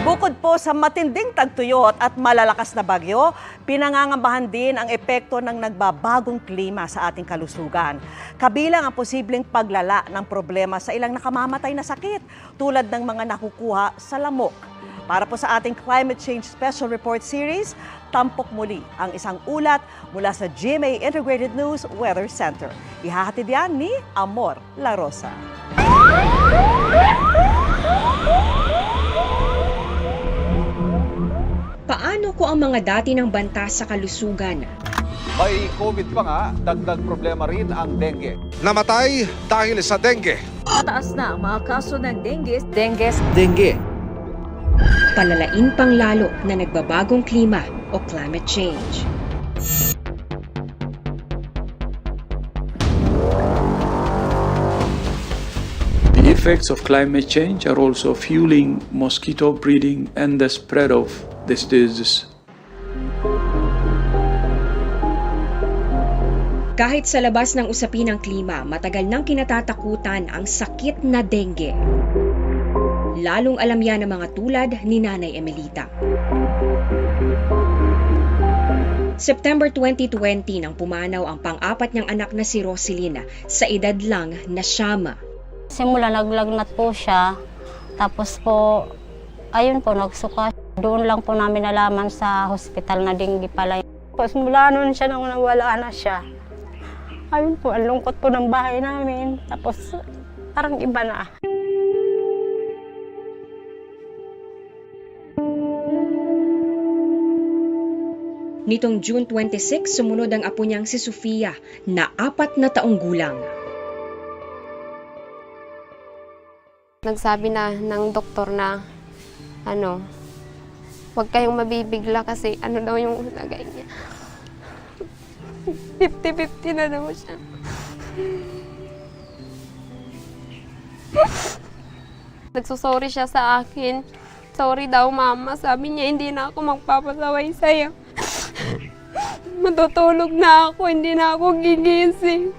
Bukod po sa matinding tagtuyot at malalakas na bagyo, pinangangambahan din ang epekto ng nagbabagong klima sa ating kalusugan. Kabilang ang posibleng paglala ng problema sa ilang nakamamatay na sakit tulad ng mga nakukuha sa lamok. Para po sa ating Climate Change Special Report Series, tampok muli ang isang ulat mula sa GMA Integrated News Weather Center. Ihahatid yan ni Amor La Rosa. Paano ko ang mga dati ng banta sa kalusugan? May COVID pa nga, dagdag problema rin ang dengue. Namatay dahil sa dengue. Mataas na ang mga kaso ng dengue. Dengue. Palalain pang lalo na nagbabagong klima o climate change. The effects of climate change are also fueling mosquito breeding and the spread of this disease. Kahit sa labas ng usapin ng klima, matagal nang kinatatakutan ang sakit na dengue. Lalong alam yan ng mga tulad ni Nanay Emelita. September 2020 nang pumanaw ang pang-apat niyang anak na si Roselina sa edad lang na 9. Simula naglagnat po siya, tapos po, ayun po, nagsuka. Doon lang po namin nalaman sa hospital na dengue pala. Tapos mula noon siya nang nawala na siya. Ayun po, ang lungkot po ng bahay namin. Tapos parang iba na. Nitong June 26, sumunod ang apo niyang si Sofia na 4 na taong gulang. Nagsabi na ng doktor na huwag kayong mabibigla kasi daw yung lagay niya. 50-50 na daw siya. Nagsusorry siya sa akin. Sorry daw mama, sabi niya hindi na ako magpapasaway sa'yo. Matutulog na ako, hindi na ako gigising.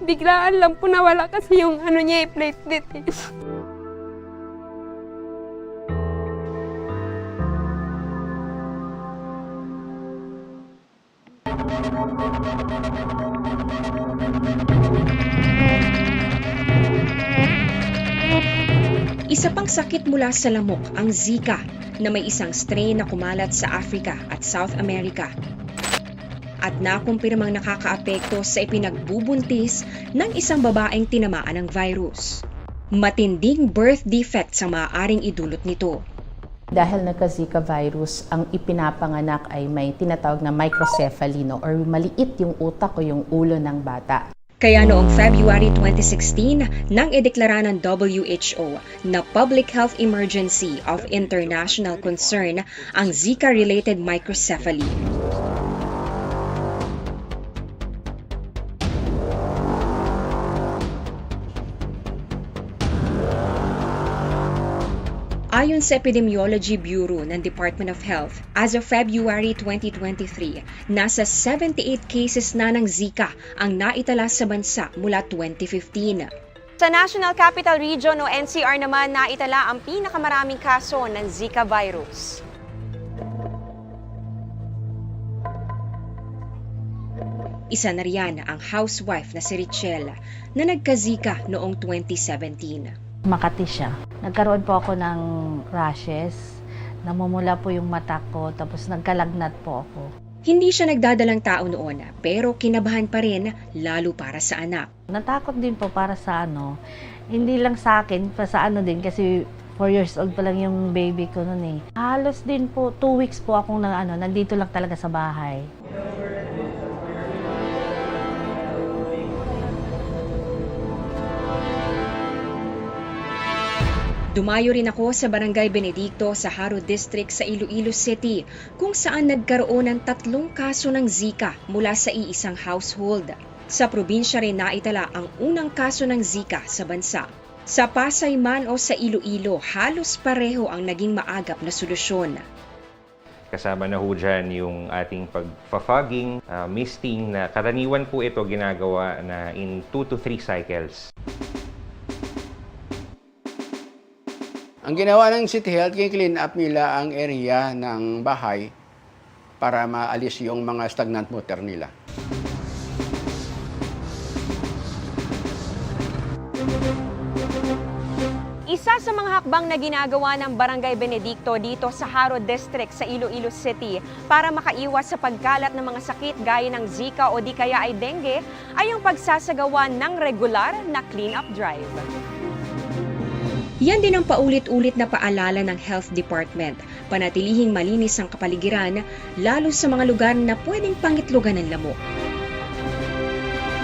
Biglaan lang po nawala kasi yung niya, platelet eh. Isa pang sakit mula sa lamok ang Zika na may isang strain na kumalat sa Africa at South America at nakumpirmang nakakaapekto sa ipinagbubuntis ng isang babaeng tinamaan ng virus. Matinding birth defects ang maaaring idulot nito. Dahil nagka-Zika virus, ang ipinapanganak ay may tinatawag na microcephaly, or maliit yung utak o yung ulo ng bata. Kaya noong February 2016, nang ideklara ng WHO na Public Health Emergency of International Concern ang Zika-related microcephaly. Ayon sa Epidemiology Bureau ng Department of Health, as of February 2023, nasa 78 cases na ng Zika ang naitala sa bansa mula 2015. Sa National Capital Region o NCR naman, naitala ang pinakamaraming kaso ng Zika virus. Isa na riyan ang housewife na si Richelle na nagka-Zika noong 2017. Makati siya. Nagkaroon po ako ng rashes, namumula po yung mata ko, tapos nagkalagnat po ako. Hindi siya nagdadalang tao noon, pero kinabahan pa rin, lalo para sa anak. Natakot din po para sa hindi lang sa akin, pa sa din, kasi 4 years old pa lang yung baby ko noon eh. Halos din po, 2 weeks po akong nandito lang talaga sa bahay. Dumayo rin ako sa Barangay Benedicto sa Haro District sa Iloilo City kung saan nagkaroon ng 3 kaso ng Zika mula sa iisang household. Sa probinsya rin naitala ang unang kaso ng Zika sa bansa. Sa Pasay man o sa Iloilo, halos pareho ang naging maagap na solusyon. Kasama na ho dyan yung ating pag-fogging, misting na karaniwan po ito ginagawa na in 2 to 3 cycles. Ang ginawa ng City Health, clean up nila ang area ng bahay para maalis yung mga stagnant water nila. Isa sa mga hakbang na ginagawa ng Barangay Benedicto dito sa Haro District sa Iloilo City para makaiwas sa pagkalat ng mga sakit gaya ng Zika o di kaya ay dengue ay ang pagsasagawa ng regular na clean-up drive. Yan din ang paulit-ulit na paalala ng Health Department, panatilihing malinis ang kapaligiran, lalo sa mga lugar na pwedeng pangitlogan ng lamok.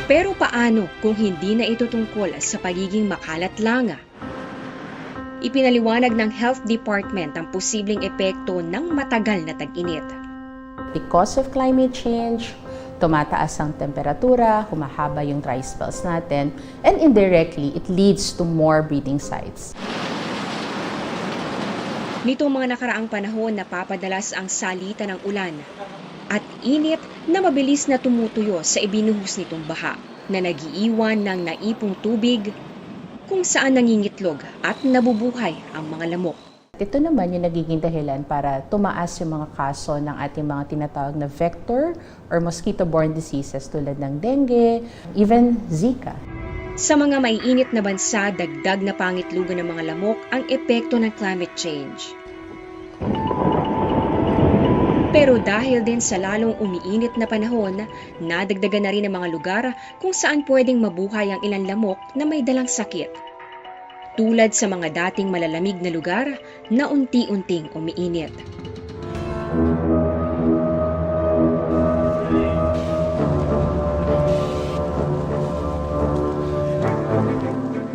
Pero paano kung hindi na ito tungkol sa pagiging makalat lang? Ipinaliwanag ng Health Department ang posibleng epekto ng matagal na tag-init. Because of climate change, tumataas ang temperatura, humahaba yung dry spells natin, and indirectly, it leads to more breeding sites. Nitong mga nakaraang panahon, napapadalas ang salita ng ulan at init na mabilis na tumutuyo sa ibinuhos nitong baha na nagiiwan ng naipong tubig kung saan nangingitlog at nabubuhay ang mga lamok. Ito naman yung nagiging dahilan para tumaas yung mga kaso ng ating mga tinatawag na vector or mosquito-borne diseases tulad ng dengue, even Zika. Sa mga maiinit na bansa, dagdag na pangitlugan ng mga lamok ang epekto ng climate change. Pero dahil din sa lalong umiinit na panahon, nadagdagan na rin ang mga lugar kung saan pwedeng mabuhay ang ilang lamok na may dalang sakit. Tulad sa mga dating malalamig na lugar na unti-unting umiinit.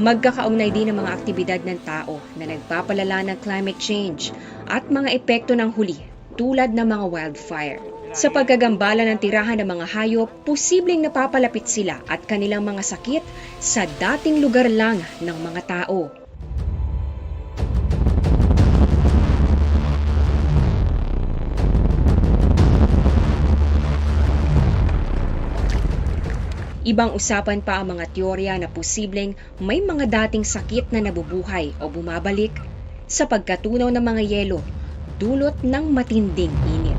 Magkakaugnay din ang mga aktibidad ng tao na nagpapalala ng climate change at mga epekto ng huli tulad ng mga wildfire. Sa pagkagambala ng tirahan ng mga hayop, posibleng napapalapit sila at kanilang mga sakit sa dating lugar lang ng mga tao. Ibang usapan pa ang mga teorya na posibleng may mga dating sakit na nabubuhay o bumabalik sa pagkatunaw ng mga yelo dulot ng matinding init.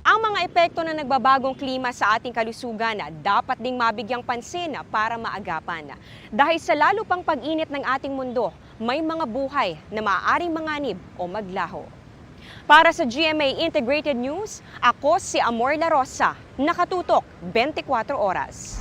Ang mga epekto ng nagbabagong klima sa ating kalusugan dapat ding mabigyang pansin para maagapan. Dahil sa lalo pang pag-init ng ating mundo, may mga buhay na maaaring manganib o maglaho. Para sa GMA Integrated News, ako si Amor La Rosa, nakatutok 24 oras.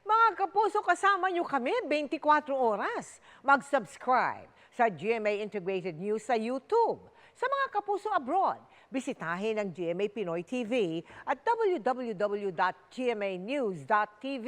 Mga kapuso, kasama nyo kami 24 oras. Mag-subscribe sa GMA Integrated News sa YouTube. Sa mga kapuso abroad, bisitahin ang GMA Pinoy TV at www.gmanews.tv.